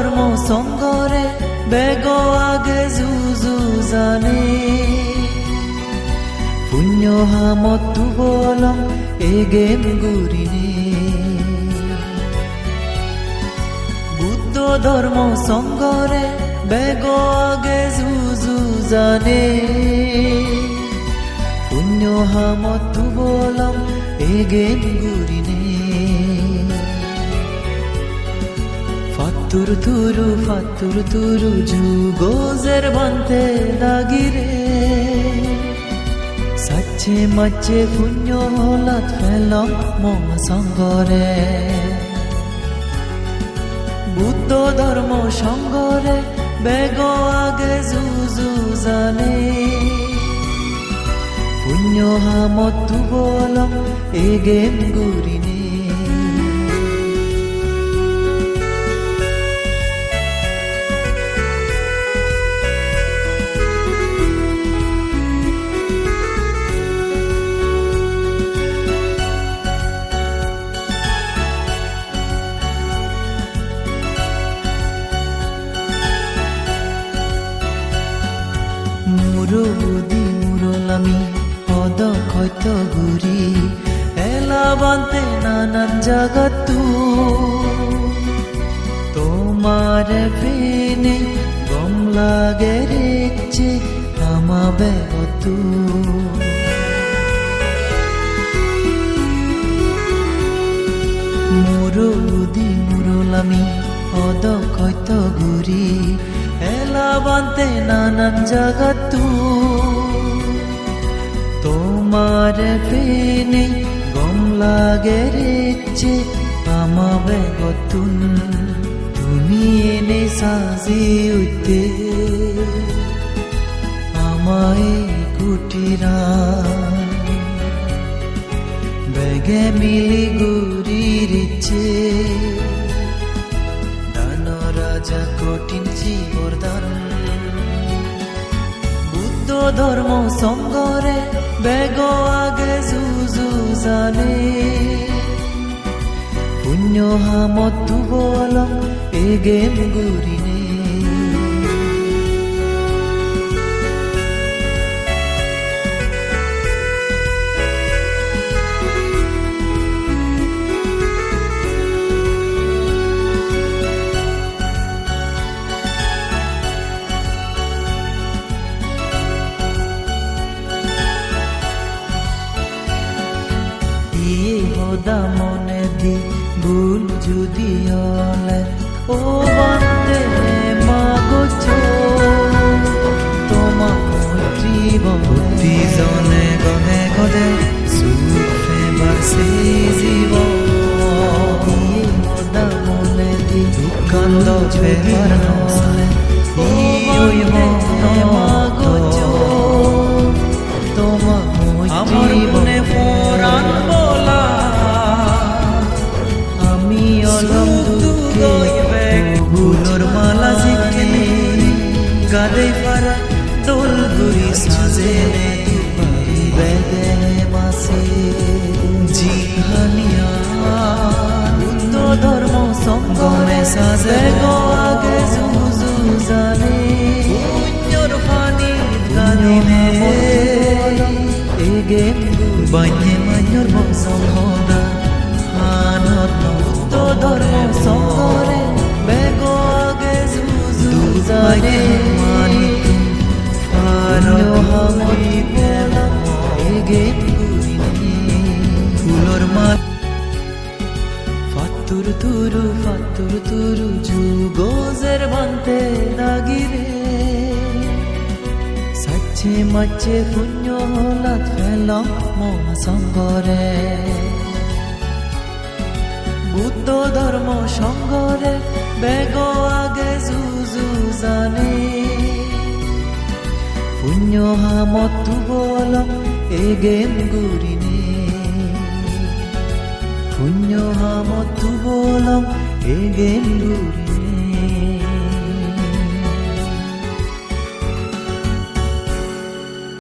ধর্ম সংগরে বেগ আগে যুযু জানে পুণ্য হামতু বলম এগেম গুরিনে বুদ্ধ ধর্ম সংগরে বেগ আগে যুযু জানে পুণ্য হামতু বলম এগেম গুরিনে ফাতুর তুরু যুগোজের বান্তে লাগিরে সাচ্ছে মাচ্ছে পুণ্য হলাত ফেলম মহাসংগরে বুদ্ধ ধর্ম সংগরে বেগ আগে যুযু জানে পুণ্য হামতু বলম এগেম গুরিনে মুরুদি মুরলামি পদ ক্ষত ঘুরি এলা বান্তে নানান জাগতু তোমার ফেনে গম লাগে রেখছে আমা বেগতু মুরুদি মুরলামি পদ ক্ষত ঘুরি এলা বান্তে নানান জাগতু তোমার ফেনে গম লাগে রেখছে আমা বেগতুন তুমি এনে সাজি উঠতে আমায় কুটিরা বেগে মিলি গুরির ইচ্ছে রাজা কঠিন জীবরদান বুদ্ধ ধর্ম সংগরে বেগ আগে যুযু জানে পুণ্য হামতু বলম এগেম গুরিনে হোদা মনে দি ভুল যদি হলে ও বান্দে মাগো তোমা মৈত্রী জনে গহে গদে সুখে বাসি জীব হোদা মনে দি দুঃখান্দ ফেবার নলে ওই মাগো তোমা মৈত্রী বনে পরাণ বলা আমি অলম দুঃখে ভুলোর মালা জিকে গাদে পারা দোল গুরি সাজে বেদে মাসে জিহানিয়া বুদ্ধ ধর্ম সঙ্গমে সাজে গো আগে যুযু জানে পুণ্যর পানি গানে এগেম বান্যে মান্যর বংশম হদা হানত বুদ্ধ ধর্ম সংগরে বেগ আগে যুযু জানে পুণ্য হামতু বলম এগেম গুরিনে ফুলর মাল ফাতুর তুরু যুগোজের বান্তে লাগিরে সাচ্ছে মাচ্ছে পুণ্য হলাত ফেলম মহাসংগরে বুদ্ধ ধর্ম সংগরে বেগ আগে যুযু জানে পুণ্য হামতু বলম এগেম গুরিনে পুণ্য হামতু বলম এগেম গুরিনে